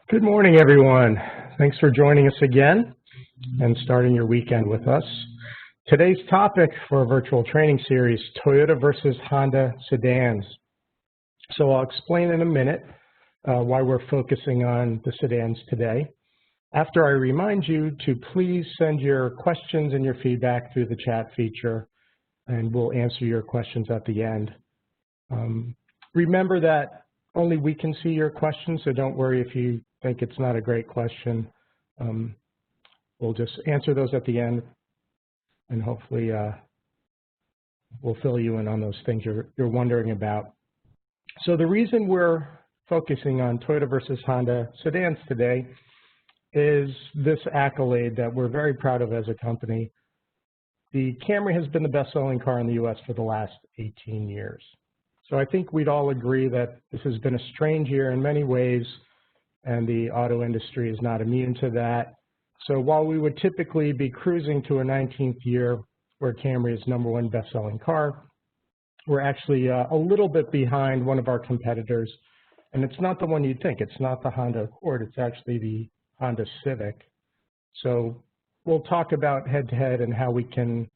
Good morning, everyone. Thanks for joining us again and starting your weekend with us. Today's topic for our virtual training series, Toyota versus Honda sedans. So I'll explain in a minute why we're focusing on the sedans today. After I remind you to please send your questions and your feedback through the chat feature, and we'll answer your questions at the end. Remember that only we can see your questions, so don't worry if you think it's not a great question. We'll just answer those at the end, and hopefully we'll fill you in on those things you're wondering about. So the reason we're focusing on Toyota versus Honda sedans today is this accolade that we're very proud of as a company. The Camry has been the best-selling car in the U.S. for the last 18 years. So I think we'd all agree that this has been a strange year in many ways, and the auto industry is not immune to that. So while we would typically be cruising to a 19th year where Camry is #1 best-selling car, we're actually a little bit behind one of our competitors. And it's not the one you'd think. It's not the Honda Accord. It's actually the Honda Civic. So we'll talk about head-to-head and how we can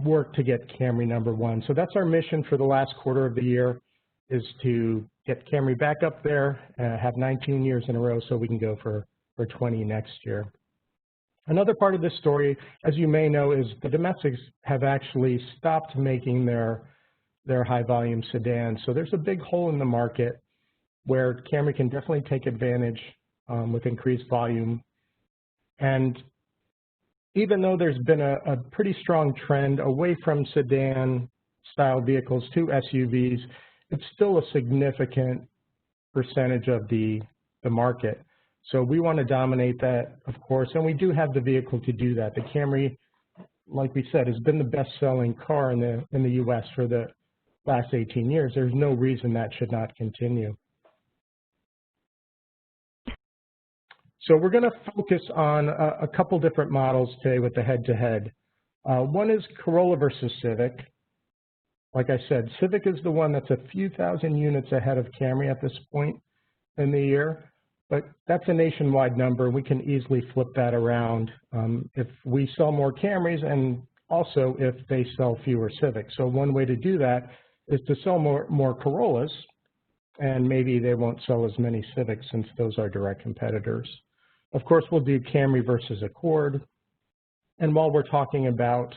work to get Camry #1. So that's our mission for the last quarter of the year, is to get Camry back up there, have 19 years in a row so we can go for 20 next year. Another part of this story, as you may know, is the domestics have actually stopped making their high-volume sedans. So there's a big hole in the market where Camry can definitely take advantage with increased volume. And even though there's been a pretty strong trend away from sedan-style vehicles to SUVs, it's still a significant percentage of the market. So we want to dominate that, of course, and we do have the vehicle to do that. The Camry, like we said, has been the best-selling car in the U.S. for the last 18 years. There's no reason that should not continue. So we're going to focus on a couple different models today with the head-to-head. One is Corolla versus Civic. Like I said, Civic is the one that's a few thousand units ahead of Camry at this point in the year, but that's a nationwide number. We can easily flip that around if we sell more Camrys and also if they sell fewer Civics. So one way to do that is to sell more Corollas, and maybe they won't sell as many Civics since those are direct competitors. Of course, we'll do Camry versus Accord. And while we're talking about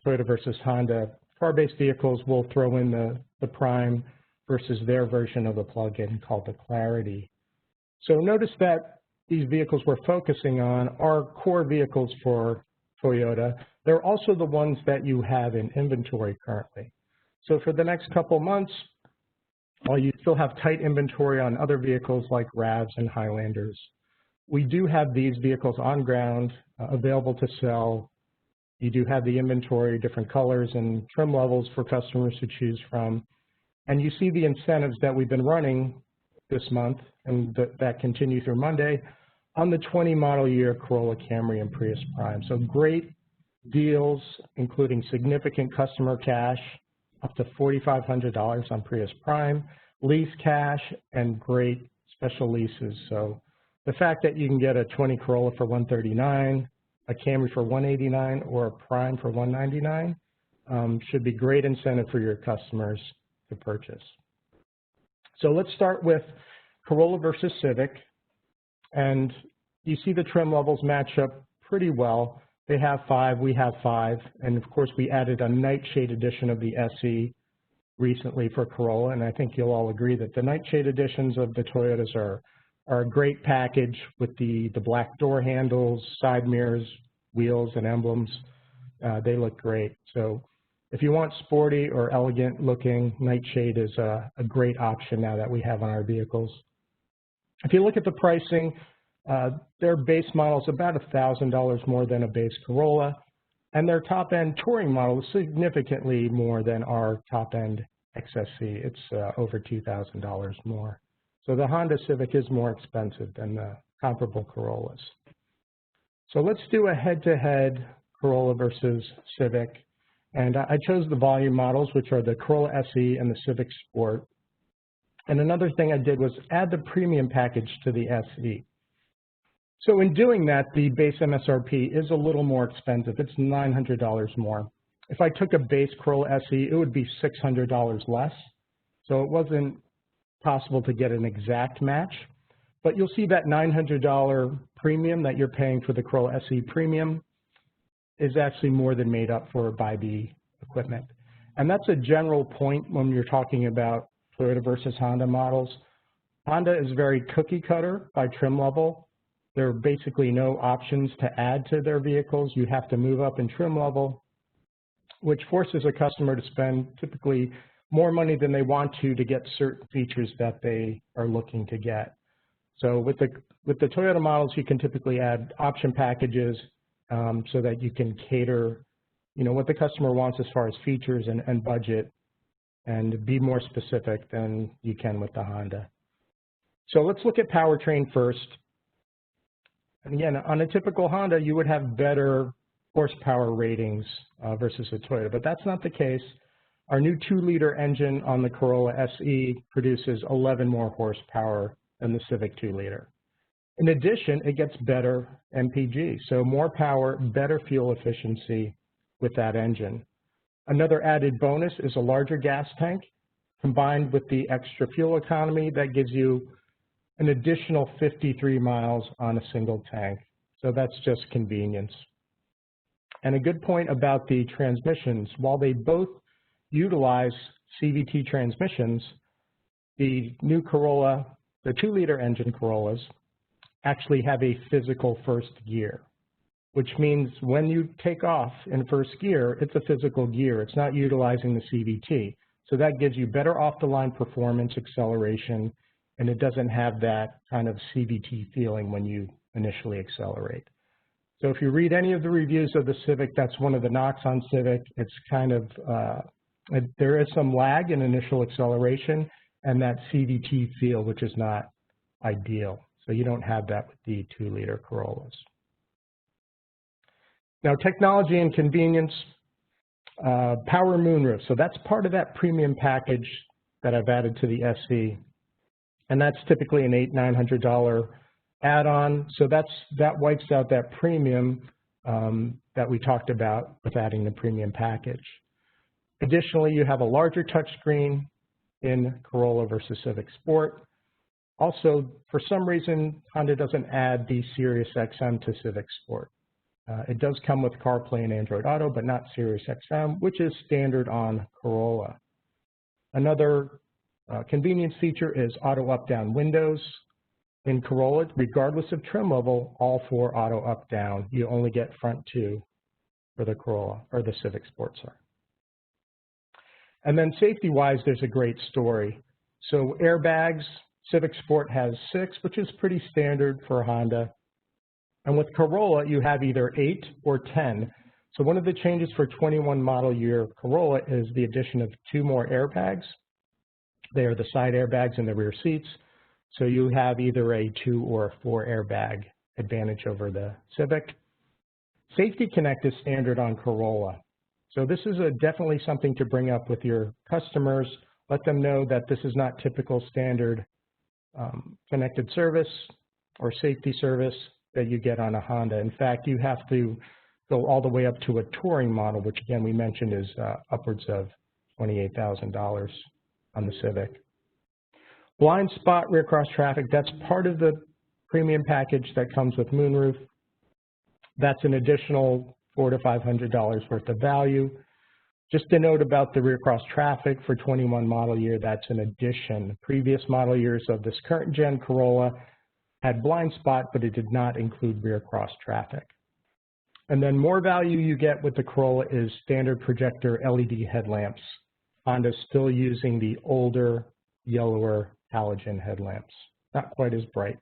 Toyota versus Honda car-based vehicles, we'll throw in the Prime versus their version of the plug-in called the Clarity. So notice that these vehicles we're focusing on are core vehicles for Toyota. They're also the ones that you have in inventory currently. So for the next couple months, while you still have tight inventory on other vehicles like RAVs and Highlanders, we do have these vehicles on ground available to sell. You do have the inventory, different colors and trim levels for customers to choose from. And you see the incentives that we've been running this month and that continue through Monday on the 20 model year Corolla, Camry, and Prius Prime. So great deals, including significant customer cash, up to $4,500 on Prius Prime, lease cash, and great special leases. So the fact that you can get a 20 Corolla for $139, a Camry for $189, or a Prime for $199 should be great incentive for your customers to purchase. So let's start with Corolla versus Civic. And you see the trim levels match up pretty well. They have 5, we have 5. And of course, we added a nightshade edition of the SE recently for Corolla. And I think you'll all agree that the nightshade editions of the Toyotas are a great package with the black door handles, side mirrors, wheels, and emblems. They look great. So if you want sporty or elegant looking, nightshade is a great option now that we have on our vehicles. If you look at the pricing, their base model is about $1,000 more than a base Corolla, and their top-end touring model is significantly more than our top-end XSE. It's over $2,000 more. So the Honda Civic is more expensive than the comparable Corollas. So let's do a head-to-head Corolla versus Civic. And I chose the volume models, which are the Corolla SE and the Civic Sport. And another thing I did was add the premium package to the SE. So in doing that, the base MSRP is a little more expensive. It's $900 more. If I took a base Corolla SE, it would be $600 less. So it wasn't possible to get an exact match. But you'll see that $900 premium that you're paying for the Corolla SE premium is actually more than made up for by the equipment. And that's a general point when you're talking about Toyota versus Honda models. Honda is very cookie cutter by trim level. There are basically no options to add to their vehicles. You have to move up in trim level, which forces a customer to spend typically more money than they want to get certain features that they are looking to get. So with the Toyota models, you can typically add option packages so that you can cater, what the customer wants as far as features and budget, and be more specific than you can with the Honda. So let's look at powertrain first. And again, on a typical Honda, you would have better horsepower ratings versus a Toyota, but that's not the case. Our new 2-liter engine on the Corolla SE produces 11 more horsepower than the Civic 2-liter. In addition, it gets better MPG, so more power, better fuel efficiency with that engine. Another added bonus is a larger gas tank combined with the extra fuel economy that gives you an additional 53 miles on a single tank. So that's just convenience. And a good point about the transmissions, while they both utilize CVT transmissions, the new Corolla, the 2-liter engine Corollas, actually have a physical first gear, which means when you take off in first gear, it's a physical gear. It's not utilizing the CVT. So that gives you better off-the-line performance, acceleration, and it doesn't have that kind of CVT feeling when you initially accelerate. So if you read any of the reviews of the Civic, that's one of the knocks on Civic. It's kind of, there is some lag in initial acceleration and that CVT feel, which is not ideal. So you don't have that with the 2-liter Corollas. Now, technology and convenience, power moonroof. So that's part of that premium package that I've added to the SE. And that's typically an $800–900 add-on. So that wipes out that premium that we talked about with adding the premium package. Additionally, you have a larger touchscreen in Corolla versus Civic Sport. Also, for some reason, Honda doesn't add the Sirius XM to Civic Sport. It does come with CarPlay and Android Auto, but not Sirius XM, which is standard on Corolla. Another convenience feature is auto up-down windows. In Corolla, regardless of trim level, all 4 auto up-down. You only get front 2 for the Corolla, or the Civic Sport, sorry. And then safety-wise, there's a great story. So airbags, Civic Sport has 6, which is pretty standard for Honda. And with Corolla, you have either 8 or 10. So one of the changes for 21 model year Corolla is the addition of 2 more airbags. They are the side airbags in the rear seats. So you have either a 2 or a 4 airbag advantage over the Civic. Safety Connect is standard on Corolla. So this is definitely something to bring up with your customers. Let them know that this is not typical standard connected service or safety service that you get on a Honda. In fact, you have to go all the way up to a touring model, which again we mentioned is upwards of $28,000 on the Civic. Blind spot rear cross traffic, that's part of the premium package that comes with moonroof. That's an additional $400 to $500 worth of value. Just a note about the rear cross traffic for 21 model year, that's an addition. Previous model years of this current gen Corolla had blind spot, but it did not include rear cross traffic. And then more value you get with the Corolla is standard projector LED headlamps. Honda's still using the older, yellower halogen headlamps, not quite as bright.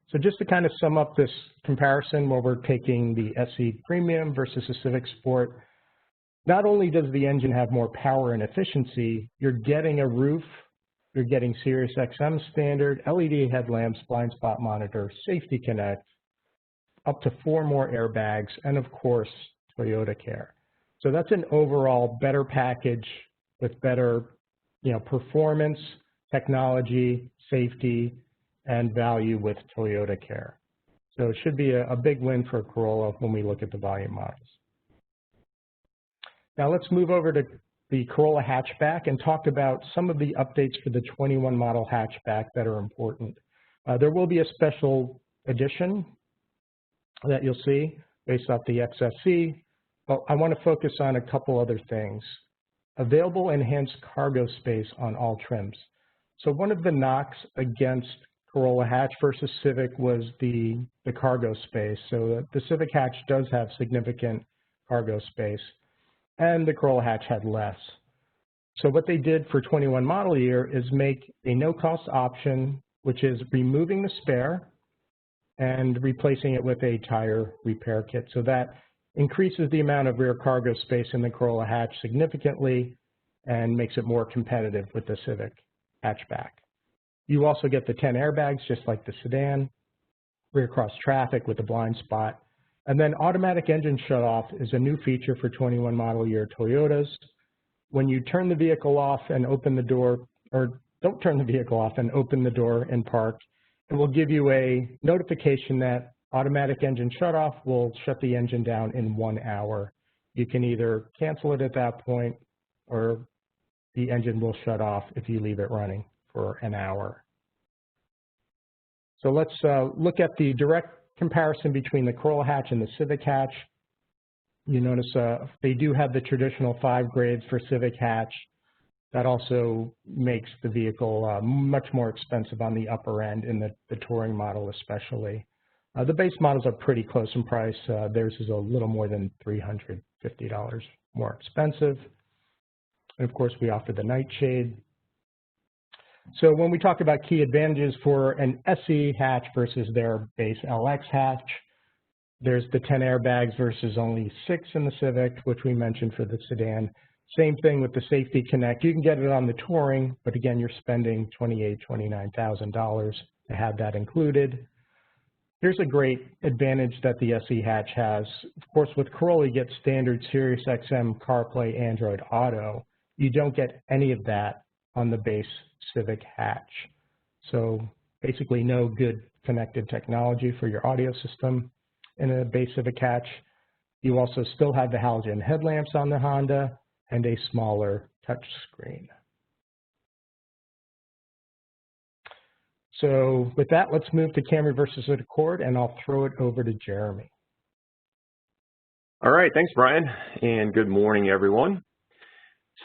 So just to kind of sum up this comparison where we're taking the SE Premium versus the Civic Sport, not only does the engine have more power and efficiency, you're getting a roof, you're getting Sirius XM standard, LED headlamps, blind spot monitor, Safety Connect, up to 4 more airbags, and of course, Toyota Care. So that's an overall better package with better performance, technology, safety, and value with Toyota Care. So it should be a big win for Corolla when we look at the volume models. Now let's move over to the Corolla Hatchback and talk about some of the updates for the 21 model hatchback that are important. There will be a special edition that you'll see based off the XSE, but I want to focus on a couple other things. Available enhanced cargo space on all trims. So one of the knocks against Corolla Hatch versus Civic was the cargo space. So the Civic Hatch does have significant cargo space, and the Corolla Hatch had less. So what they did for 21 model year is make a no-cost option, which is removing the spare and replacing it with a tire repair kit. So that increases the amount of rear cargo space in the Corolla Hatch significantly and makes it more competitive with the Civic hatchback. You also get the 10 airbags, just like the sedan, rear cross traffic with a blind spot. And then automatic engine shutoff is a new feature for 21 model year Toyotas. When you turn the vehicle off and open the door, or don't turn the vehicle off and open the door and park, it will give you a notification that automatic engine shutoff will shut the engine down in 1 hour. You can either cancel it at that point, or the engine will shut off if you leave it running for an hour. So let's look at the direct comparison between the Corolla Hatch and the Civic Hatch. You notice they do have the traditional 5 grades for Civic Hatch. That also makes the vehicle much more expensive on the upper end in the touring model especially. The base models are pretty close in price. Theirs is a little more than $350 more expensive. And of course, we offer the nightshade. So when we talk about key advantages for an SE hatch versus their base LX hatch, there's the 10 airbags versus only 6 in the Civic, which we mentioned for the sedan. Same thing with the Safety Connect. You can get it on the touring, but again, you're spending $28,000, $29,000 to have that included. Here's a great advantage that the SE hatch has. Of course, with Corolla, you get standard Sirius XM CarPlay Android Auto. You don't get any of that on the base Civic hatch. So basically no good connected technology for your audio system in a base Civic hatch. You also still have the halogen headlamps on the Honda and a smaller touch screen. So with that, let's move to Camry versus Accord, and I'll throw it over to Jeremy. All right, thanks, Brian, and good morning, everyone.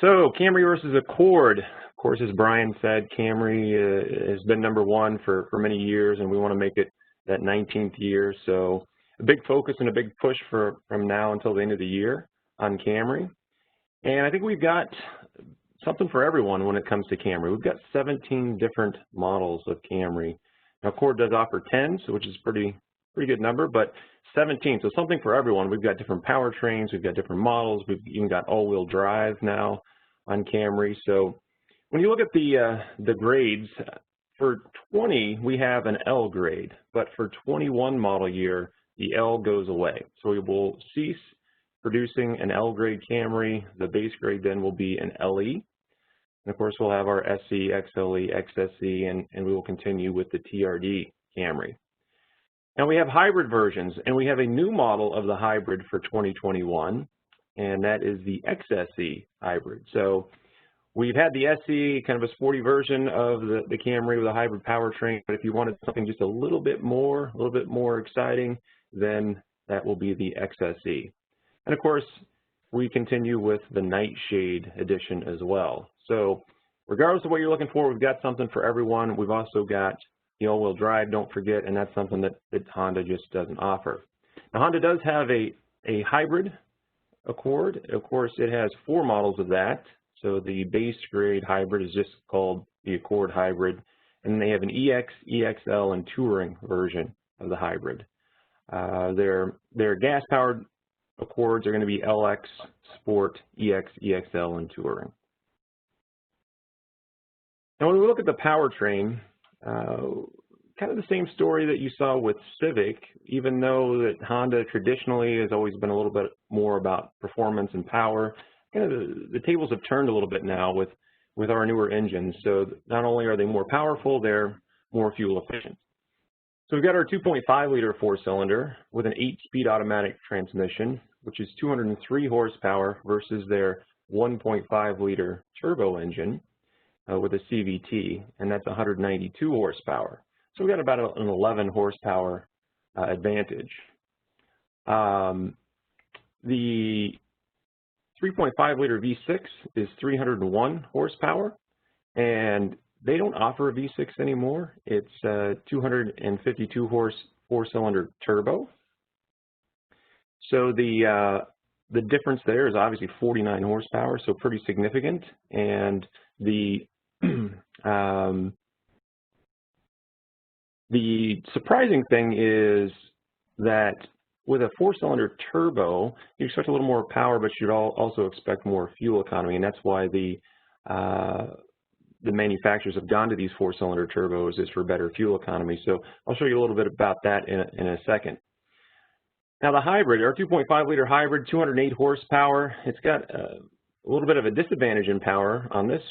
So Camry versus Accord. Of course, as Brian said, Camry has been #1 for many years, and we want to make it that 19th year. So a big focus and a big push from now until the end of the year on Camry. And I think we've got something for everyone when it comes to Camry. We've got 17 different models of Camry. Now, Accord does offer 10, so which is pretty good number, but 17, so something for everyone. We've got different powertrains, we've got different models, we've even got all-wheel drive now on Camry. So when you look at the grades, for 20, we have an L grade, but for 21 model year, the L goes away. So we will cease producing an L grade Camry. The base grade then will be an LE. And of course, we'll have our SE, XLE, XSE, and we will continue with the TRD Camry. Now we have hybrid versions, and we have a new model of the hybrid for 2021, and that is the XSE hybrid. So we've had the SE, kind of a sporty version of the Camry with a hybrid powertrain, but if you wanted something just a little bit more exciting, then that will be the XSE. And of course, we continue with the Nightshade edition as well. So regardless of what you're looking for, we've got something for everyone. We've also got the all-wheel drive, don't forget, and that's something that Honda just doesn't offer. Now, Honda does have a hybrid Accord. Of course, it has 4 models of that. So the base grade hybrid is just called the Accord Hybrid, and they have an EX, EXL, and Touring version of the hybrid. Their gas-powered Accords are going to be LX, Sport, EX, EXL, and Touring. Now, when we look at the powertrain, kind of the same story that you saw with Civic, even though that Honda traditionally has always been a little bit more about performance and power. Kind of the tables have turned a little bit now with with our newer engines. So not only are they more powerful, they're more fuel efficient. So we've got our 2.5-liter four-cylinder with an 8-speed automatic transmission, which is 203 horsepower versus their 1.5-liter turbo engine with a CVT, and that's 192 horsepower. So we've got about an 11 horsepower advantage. The 3.5-liter V6 is 301 horsepower, and they don't offer a V6 anymore. It's a 252 horse four-cylinder turbo. So the difference there is obviously 49 horsepower, so pretty significant. And the surprising thing is that with a four-cylinder turbo, you expect a little more power, but you'd also expect more fuel economy, and that's why the manufacturers have gone to these four-cylinder turbos is for better fuel economy. So I'll show you a little bit about that in a second. Now the hybrid, our 2.5-liter hybrid, 208 horsepower. It's got a little bit of a disadvantage in power on this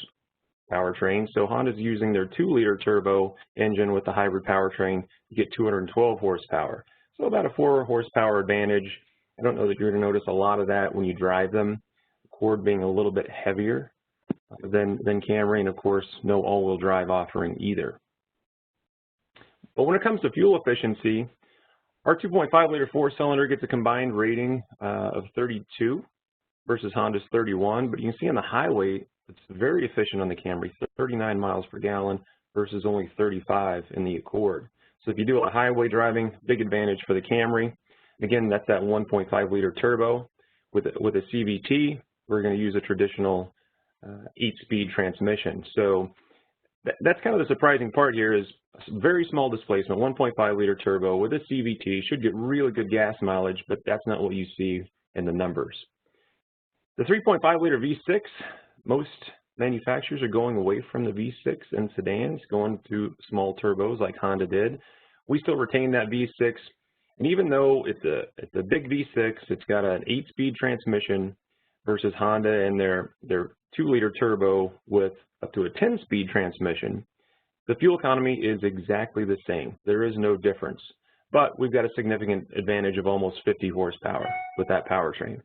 powertrain. So Honda's using their 2-liter turbo engine with the hybrid powertrain to get 212 horsepower. So about a 4 horsepower advantage. I don't know that you're going to notice a lot of that when you drive them. The Accord being a little bit heavier than Camry, and of course no all-wheel drive offering either. But when it comes to fuel efficiency, our 2.5-liter four-cylinder gets a combined rating of 32 versus Honda's 31, but you can see on the highway it's very efficient on the Camry, 39 miles per gallon versus only 35 in the Accord. So if you do a highway driving, big advantage for the Camry. Again, that's that 1.5-liter turbo with a CVT. We're going to use a traditional 8-speed transmission. So that's kind of the surprising part here is very small displacement, 1.5-liter turbo with a CVT, should get really good gas mileage, but that's not what you see in the numbers. The 3.5-liter V6, most manufacturers are going away from the V6 in sedans, going to small turbos like Honda did. We still retain that V6, and even though it's a big V6, it's got an 8-speed transmission versus Honda and their 2-liter turbo with up to a 10-speed transmission. The fuel economy is exactly the same. There is no difference, but we've got a significant advantage of almost 50 horsepower with that powertrain.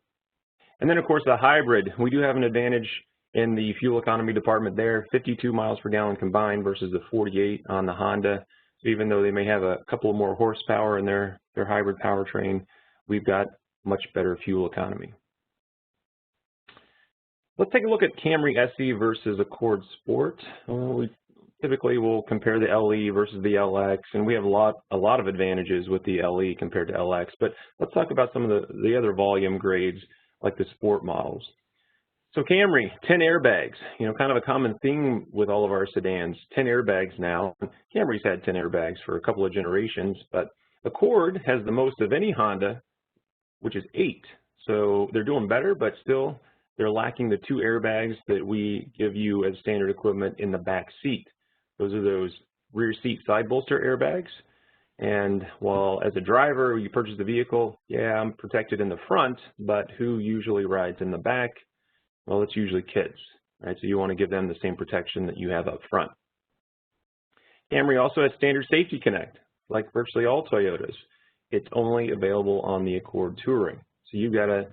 And then of course the hybrid, we do have an advantage in the fuel economy department there, 52 miles per gallon combined versus the 48 on the Honda. So even though they may have a couple more horsepower in their hybrid powertrain, we've got much better fuel economy. Let's take a look at Camry SE versus Accord Sport. We typically will compare the LE versus the LX, and we have a lot of advantages with the LE compared to LX. But let's talk about some of the other volume grades like the Sport models. So Camry, 10 airbags, kind of a common theme with all of our sedans, 10 airbags now. Camry's had 10 airbags for a couple of generations, but Accord has the most of any Honda, which is 8. So they're doing better, but still they're lacking the 2 airbags that we give you as standard equipment in the back seat. Those are those rear seat side bolster airbags. And while as a driver, you purchase the vehicle, yeah, I'm protected in the front, but who usually rides in the back? Well, it's usually kids, right? So you want to give them the same protection that you have up front. Camry also has standard safety connect, like virtually all Toyotas. It's only available on the Accord Touring. So you've got to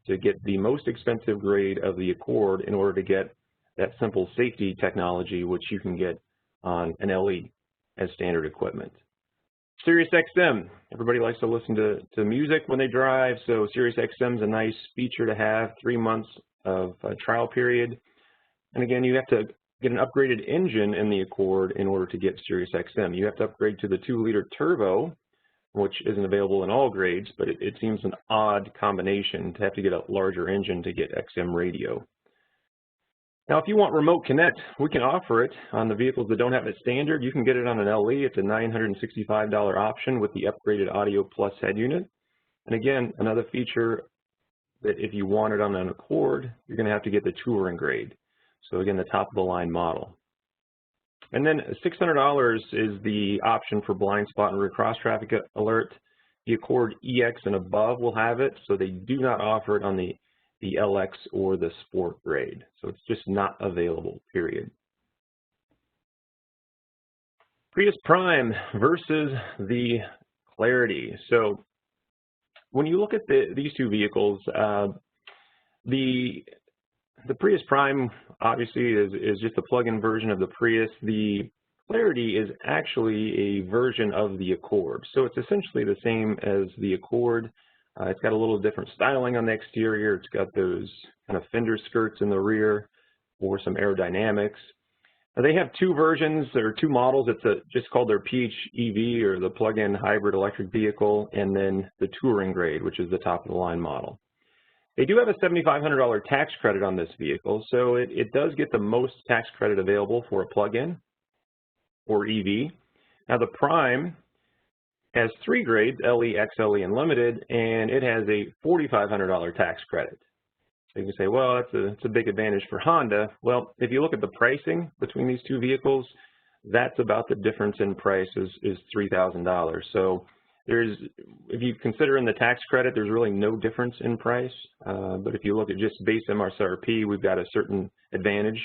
get the most expensive grade of the Accord in order to get that simple safety technology, which you can get on an LE as standard equipment. Sirius XM, everybody likes to listen to music when they drive, so Sirius XM is a nice feature to have, 3 months of trial period. And again, you have to get an upgraded engine in the Accord in order to get Sirius XM. You have to upgrade to the 2-liter turbo, which isn't available in all grades, but it seems an odd combination to have to get a larger engine to get XM radio. Now, if you want remote connect, we can offer it on the vehicles that don't have it standard. You can get it on an LE. It's a $965 option with the upgraded Audio Plus head unit. And again, another feature that if you want it on an Accord, you're going to have to get the touring grade. So again, the top of the line model. And then $600 is the option for blind spot and rear cross traffic alert. The Accord EX and above will have it, so they do not offer it on the the LX or the Sport grade. So it's just not available, period. Prius Prime versus the Clarity. So when you look at these two vehicles, the Prius Prime obviously is just a plug-in version of the Prius. The Clarity is actually a version of the Accord. So it's essentially the same as the Accord. It's got a little different styling on the exterior. It's got those kind of fender skirts in the rear for some aerodynamics. They have two versions, or two models. It's just called their PHEV, or the plug-in hybrid electric vehicle, and then the touring grade, which is the top of the line model. They do have a $7,500 tax credit on this vehicle, so it does get the most tax credit available for a plug-in or EV. Now the Prime has three grades, LE, XLE, and Limited, and it has a $4,500 tax credit. So you can say, well, that's a big advantage for Honda. Well, if you look at the pricing between these two vehicles, that's about the difference in price is $3,000. So if you consider in the tax credit, there's really no difference in price. But if you look at just base MSRP, we've got a certain advantage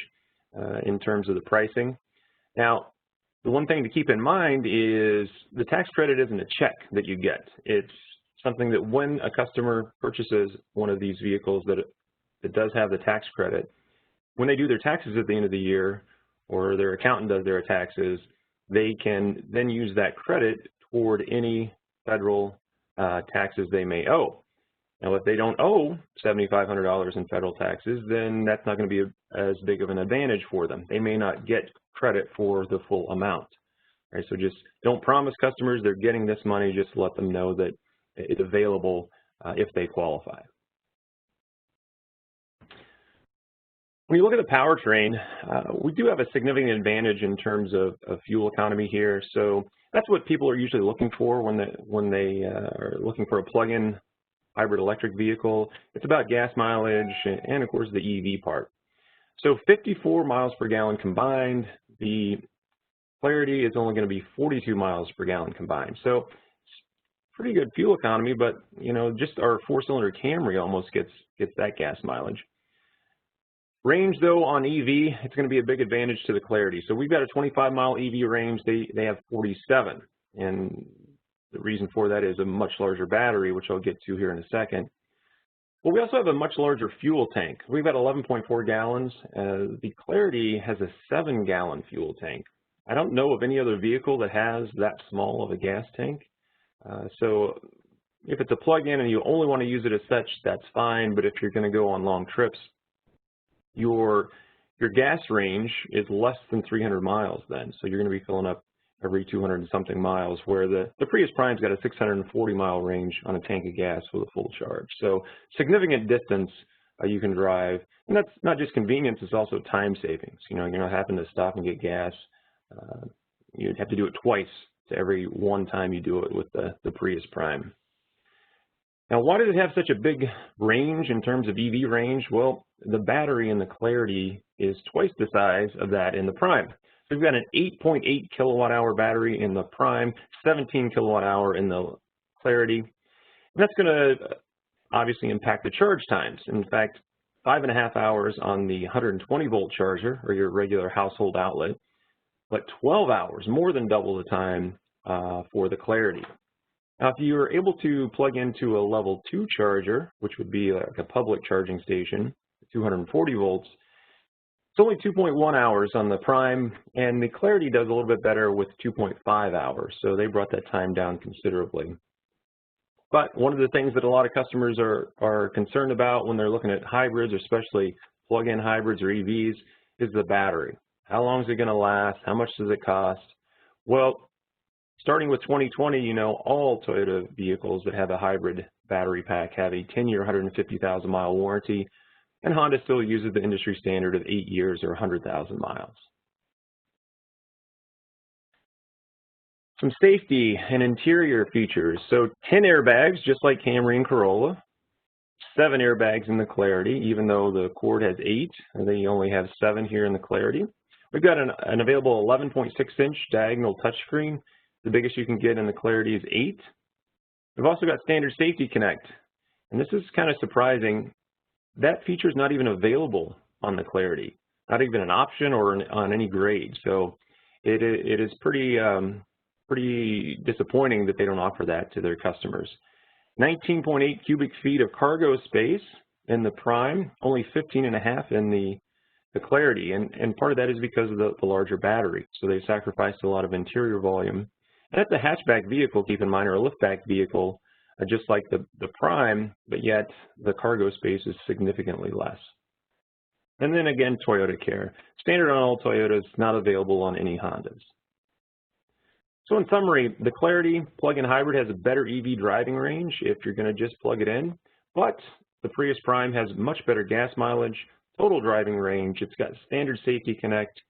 in terms of the pricing. Now, the one thing to keep in mind is the tax credit isn't a check that you get. It's something that when a customer purchases one of these vehicles that does have the tax credit, when they do their taxes at the end of the year, or their accountant does their taxes, they can then use that credit toward any federal taxes they may owe. Now, if they don't owe $7,500 in federal taxes, then that's not going to be as big of an advantage for them. They may not get credit for the full amount. All right, so just don't promise customers they're getting this money. Just let them know that it's available if they qualify. When you look at the powertrain, we do have a significant advantage in terms of fuel economy here. So that's what people are usually looking for when they are looking for a plug-in hybrid electric vehicle. It's about gas mileage and, of course, the EV part. So 54 miles per gallon combined. The Clarity is only going to be 42 miles per gallon combined. So pretty good fuel economy, but just our four-cylinder Camry almost gets that gas mileage. Range, though, on EV, it's going to be a big advantage to the Clarity. So we've got a 25-mile EV range. They have 47, and the reason for that is a much larger battery, which I'll get to here in a second. But we also have a much larger fuel tank. We've got 11.4 gallons. The Clarity has a 7-gallon fuel tank. I don't know of any other vehicle that has that small of a gas tank. So if it's a plug-in and you only want to use it as such, that's fine. But if you're going to go on long trips, your gas range is less than 300 miles then. So you're going to be filling up every 200 and something miles, where the Prius Prime's got a 640-mile range on a tank of gas with a full charge. So significant distance you can drive. And that's not just convenience, it's also time savings. You're not having to stop and get gas. You'd have to do it twice to every one time you do it with the Prius Prime. Now, why does it have such a big range in terms of EV range? Well, the battery in the Clarity is twice the size of that in the Prime. So we've got an 8.8 kilowatt-hour battery in the Prime, 17 kilowatt-hour in the Clarity. And that's going to obviously impact the charge times. In fact, 5.5 hours on the 120-volt charger, or your regular household outlet, but 12 hours, more than double the time for the Clarity. Now, if you're able to plug into a level 2 charger, which would be like a public charging station, 240 volts, it's only 2.1 hours on the Prime, and the Clarity does a little bit better with 2.5 hours, so they brought that time down considerably. But one of the things that a lot of customers are concerned about when they're looking at hybrids, especially plug-in hybrids or EVs, is the battery. How long is it going to last? How much does it cost? Well, starting with 2020, all Toyota vehicles that have a hybrid battery pack have a 10-year, 150,000-mile warranty, and Honda still uses the industry standard of 8 years or 100,000 miles. Some safety and interior features. So 10 airbags, just like Camry and Corolla. 7 airbags in the Clarity, even though the Accord has 8, and they only have 7 here in the Clarity. We've got an available 11.6-inch diagonal touchscreen. The biggest you can get in the Clarity is 8. We've also got standard Safety Connect. And this is kind of surprising. that feature is not even available on the Clarity, not even an option or on any grade. So it is pretty disappointing that they don't offer that to their customers. 19.8 cubic feet of cargo space in the Prime, only 15.5 in the Clarity, and part of that is because of the larger battery. So they sacrificed a lot of interior volume. And that's a hatchback vehicle, keep in mind, or a liftback vehicle, just like the Prime, but yet the cargo space is significantly less. And then again, Toyota Care. Standard on all Toyotas, not available on any Hondas. So in summary, the Clarity plug-in hybrid has a better EV driving range if you're going to just plug it in, but the Prius Prime has much better gas mileage, total driving range. It's got standard safety connect,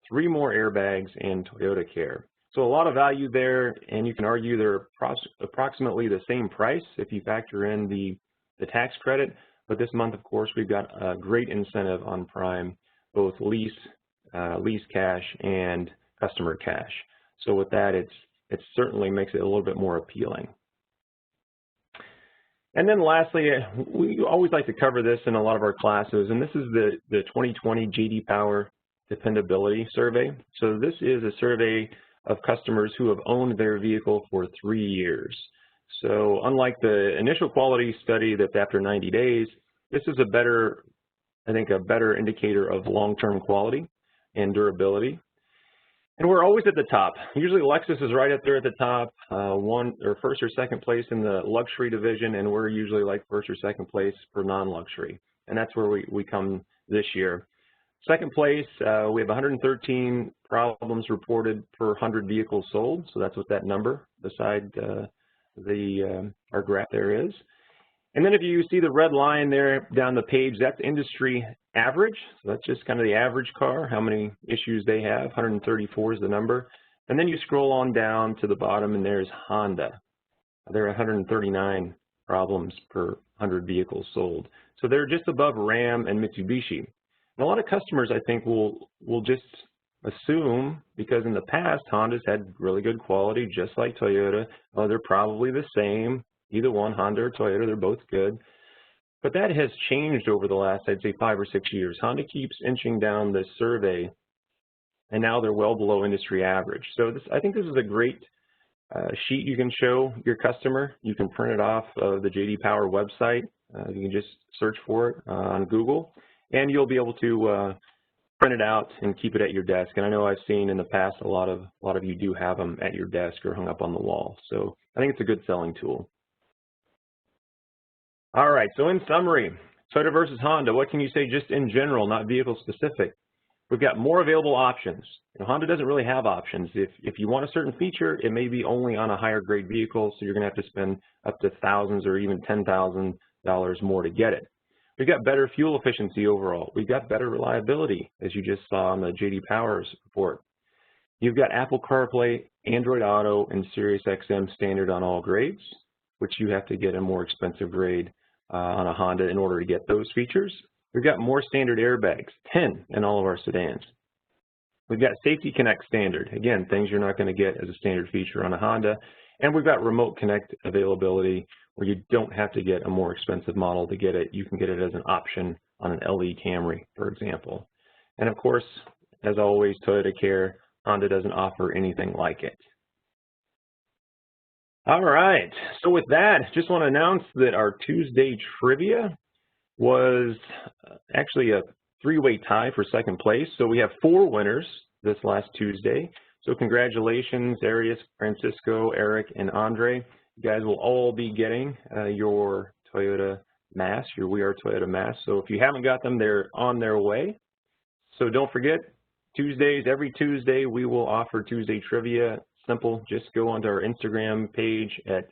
3 more airbags, and Toyota Care. So a lot of value there, and you can argue they're approximately the same price if you factor in the tax credit. But this month, of course, we've got a great incentive on Prime, both lease cash, and customer cash. So with that, it certainly makes it a little bit more appealing. And then lastly, we always like to cover this in a lot of our classes, and this is the 2020 J.D. Power Dependability Survey. So this is a survey of customers who have owned their vehicle for 3 years. So unlike the initial quality study that's after 90 days, this is a better indicator of long-term quality and durability. And we're always at the top. Usually Lexus is right up there at the top, first or second place in the luxury division, and we're usually like first or second place for non-luxury. And that's where we come this year. Second place, we have 113 problems reported per 100 vehicles sold. So that's what that number beside our graph there is. And then if you see the red line there down the page, that's industry average. So that's just kind of the average car, how many issues they have. 134 is the number. And then you scroll on down to the bottom, and there's Honda. There are 139 problems per 100 vehicles sold. So they're just above Ram and Mitsubishi. And a lot of customers, I think, will just assume, because in the past, Honda's had really good quality, just like Toyota. Oh, they're probably the same. Either one, Honda or Toyota, they're both good. But that has changed over the last, I'd say, 5 or 6 years. Honda keeps inching down this survey, and now they're well below industry average. So I think this is a great sheet you can show your customer. You can print it off of the J.D. Power website. You can just search for it on Google, and you'll be able to print it out and keep it at your desk. And I know I've seen in the past a lot of you do have them at your desk or hung up on the wall. So I think it's a good selling tool. All right, so in summary, Toyota versus Honda, what can you say just in general, not vehicle specific? We've got more available options. Honda doesn't really have options. If you want a certain feature, it may be only on a higher grade vehicle, so you're going to have to spend up to thousands or even $10,000 more to get it. We've got better fuel efficiency overall. We've got better reliability, as you just saw on the J.D. Power's report. You've got Apple CarPlay, Android Auto, and Sirius XM standard on all grades, which you have to get a more expensive grade on a Honda in order to get those features. We've got more standard airbags, 10 in all of our sedans. We've got Safety Connect standard, again, things you're not going to get as a standard feature on a Honda. And we've got Remote Connect availability, where you don't have to get a more expensive model to get it. You can get it as an option on an LE Camry, for example. And of course, as always, Toyota Care, Honda doesn't offer anything like it. All right, so with that, just want to announce that our Tuesday trivia was actually a 3-way tie for second place. So we have 4 winners this last Tuesday. So congratulations, Arias, Francisco, Eric, and Andre. You guys will all be getting your Toyota masks, your We Are Toyota masks. So if you haven't got them, they're on their way. So don't forget, Tuesdays, every Tuesday, we will offer Tuesday trivia. Simple, just go onto our Instagram page at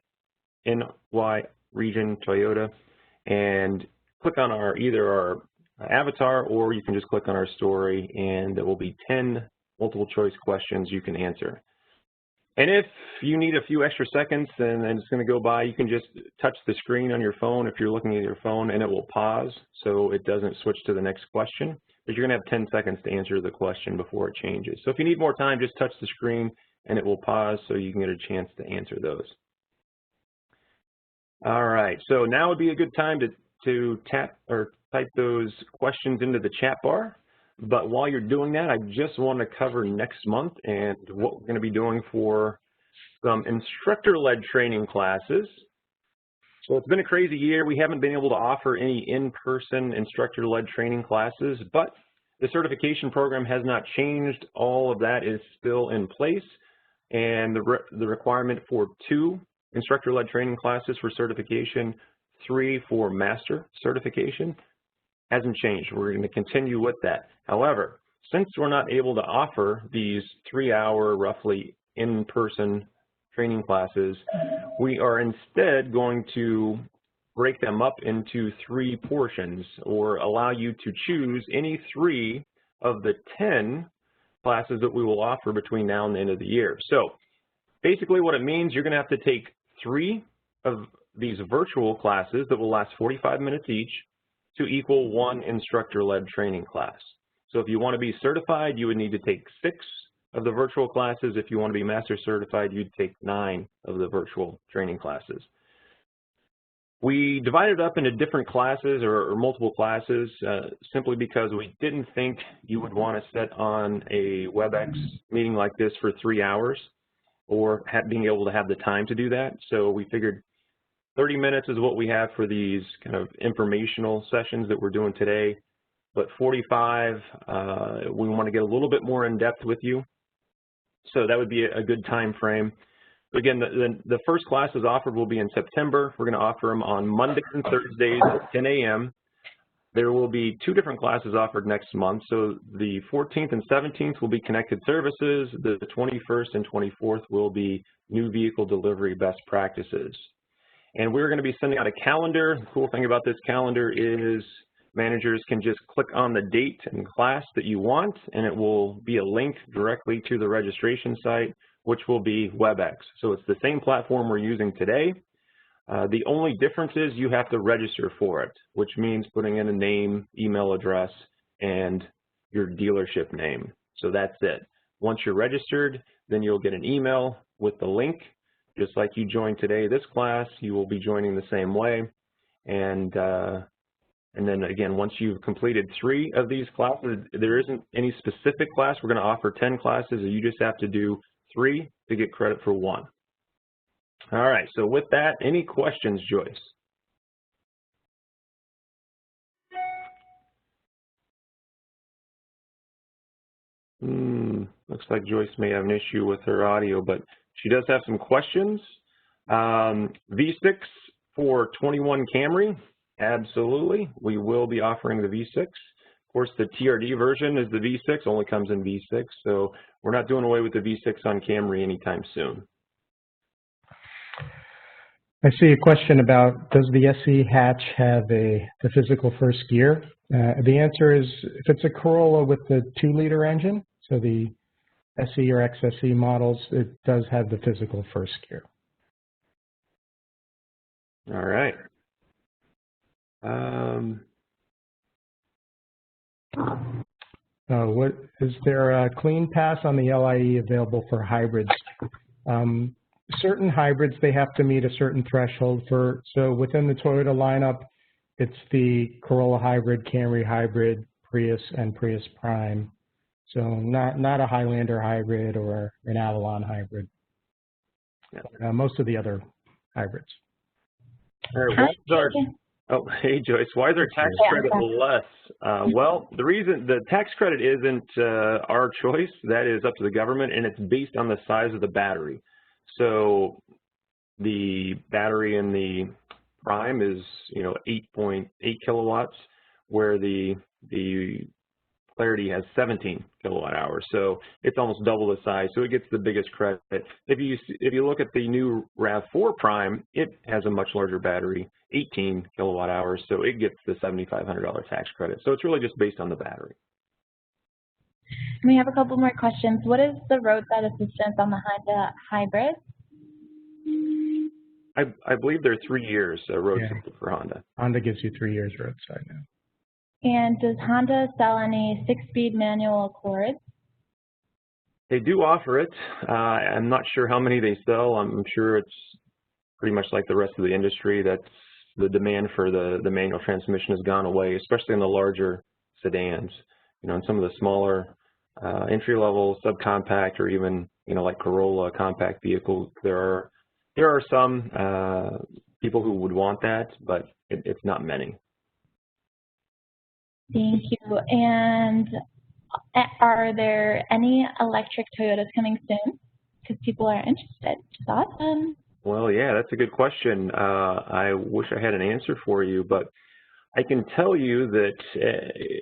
NY Region Toyota and click on either our avatar, or you can just click on our story, and there will be 10 multiple choice questions you can answer. And if you need a few extra seconds and it's going to go by, you can just touch the screen on your phone if you're looking at your phone, and it will pause so it doesn't switch to the next question. But you're going to have 10 seconds to answer the question before it changes. So if you need more time, just touch the screen and it will pause so you can get a chance to answer those. All right, so now would be a good time to to tap or type those questions into the chat bar. But while you're doing that, I just want to cover next month and what we're going to be doing for some instructor-led training classes. So it's been a crazy year. We haven't been able to offer any in-person instructor-led training classes, but the certification program has not changed. All of that is still in place, and the requirement for 2 instructor-led training classes for certification, 3 for master certification, hasn't changed. We're going to continue with that. However, since we're not able to offer these 3-hour, roughly in-person training classes, we are instead going to break them up into 3 portions, or allow you to choose any 3 of the 10 classes that we will offer between now and the end of the year. So basically what it means, you're going to have to take 3 of these virtual classes that will last 45 minutes each to equal 1 instructor-led training class. So if you want to be certified, you would need to take 6 of the virtual classes. If you want to be master certified, you'd take 9 of the virtual training classes. We divided up into different classes or multiple classes simply because we didn't think you would want to sit on a WebEx meeting like this for 3 hours or being able to have the time to do that. So we figured 30 minutes is what we have for these kind of informational sessions that we're doing today, but 45, we want to get a little bit more in depth with you. So that would be a good time frame. Again, the first classes offered will be in September. We're going to offer them on Mondays and Thursdays at 10 a.m. There will be 2 different classes offered next month. So the 14th and 17th will be connected services. The 21st and 24th will be new vehicle delivery best practices. And we're going to be sending out a calendar. The cool thing about this calendar is managers can just click on the date and class that you want, and it will be a link directly to the registration site, which will be WebEx. So it's the same platform we're using today. The only difference is you have to register for it, which means putting in a name, email address, and your dealership name. So that's it. Once you're registered, then you'll get an email with the link. Just like you joined today, this class, you will be joining the same way. And then again, once you've completed 3 of these classes, there isn't any specific class. We're going to offer 10 classes, and you just have to do 3 to get credit for 1. All right, so with that, any questions, Joyce? Looks like Joyce may have an issue with her audio, but she does have some questions. V6 for 21 Camry, absolutely. We will be offering the V6. Of course, the TRD version is the V6, only comes in V6, so we're not doing away with the V6 on Camry anytime soon. I see a question about, does the SE hatch have the physical first gear? The answer is, if it's a Corolla with the 2-liter engine, so the SE or XSE models, it does have the physical first gear. All right. What is there a clean pass on the LIE available for hybrids? Certain hybrids, they have to meet a certain threshold for, so within the Toyota lineup, it's the Corolla hybrid, Camry hybrid, Prius, and Prius Prime. So not a Highlander hybrid or an Avalon hybrid. Yeah. Most of the other hybrids. All right, oh, hey Joyce, why is our tax credit less? Well, the reason the tax credit isn't our choice, that is up to the government, and it's based on the size of the battery. So the battery in the Prime is, 8.8 kilowatts, where the Clarity has 17 kilowatt hours. So it's almost double the size, so it gets the biggest credit. If you look at the new RAV4 Prime, it has a much larger battery, 18 kilowatt hours, so it gets the $7,500 tax credit. So it's really just based on the battery. We have a couple more questions. What is the roadside assistance on the Honda hybrid? I believe they're 3 years roadside for Honda. Honda gives you 3 years roadside now. And does Honda sell any 6-speed manual Accords? They do offer it. I'm not sure how many they sell. I'm sure it's pretty much like the rest of the industry. That's the demand for the manual transmission has gone away, especially in the larger sedans. You know, in some of the smaller entry-level, subcompact, or even, you know, like Corolla compact vehicles, there are some people who would want that, but it's not many. Thank you. And are there any electric Toyotas coming soon? Because people are interested. Just awesome. Well, yeah, that's a good question. I wish I had an answer for you, but I can tell you that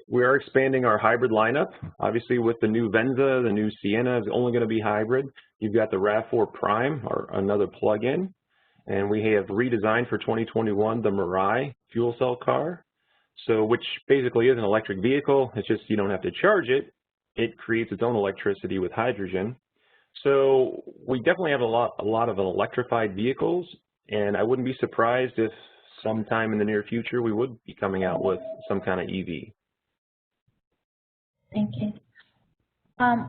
we are expanding our hybrid lineup. Obviously, with the new Venza, the new Sienna is only going to be hybrid. You've got the RAV4 Prime, or another plug-in, and we have redesigned for 2021 the Mirai fuel cell car, so which basically is an electric vehicle. It's just you don't have to charge it. It creates its own electricity with hydrogen. So we definitely have a lot of electrified vehicles, and I wouldn't be surprised if sometime in the near future we would be coming out with some kind of EV. Thank you.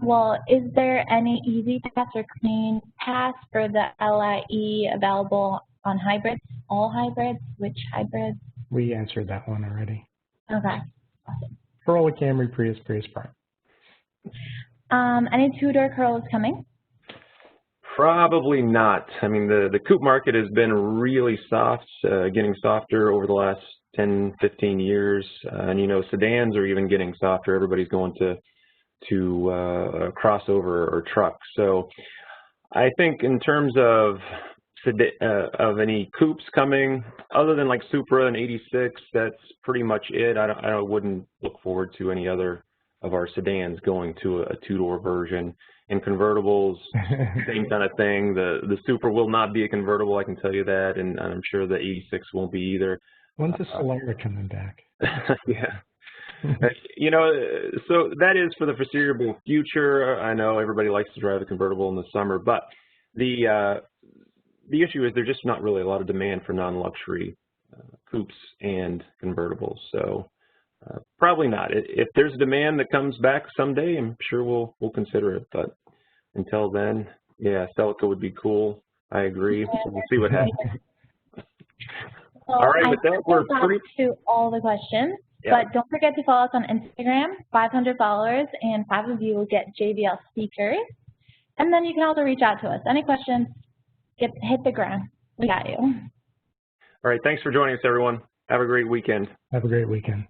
Well, is there any easy pass or clean pass for the LIE available on hybrids? All hybrids? Which hybrids? We answered that one already. Okay. Awesome. Corolla, Camry, Prius, Prius Prime. Any two-door Corollas coming? Probably not. I mean, the coupe market has been really soft, getting softer over the last 10, 15 years. And, you know, sedans are even getting softer. Everybody's going to crossover or trucks. So I think in terms of any coupes coming, other than like Supra and 86, that's pretty much it. I wouldn't look forward to any other of our sedans going to a two-door version. And convertibles, same kind of thing. The Supra will not be a convertible, I can tell you that, and I'm sure the 86 won't be either. When's the Solara coming back? Yeah. You know, so that is for the foreseeable future. I know everybody likes to drive a convertible in the summer, but the issue is there's just not really a lot of demand for non-luxury coupes and convertibles. So probably not. If there's demand that comes back someday, I'm sure we'll consider it. But until then, yeah, Celica would be cool. I agree. We'll see what happens. Well, all right, with that, we're pretty to all the questions. Yeah. But don't forget to follow us on Instagram. 500 followers, and 5 of you will get JBL speakers. And then you can also reach out to us. Any questions? Hit the ground. We got you. All right. Thanks for joining us, everyone. Have a great weekend. Have a great weekend.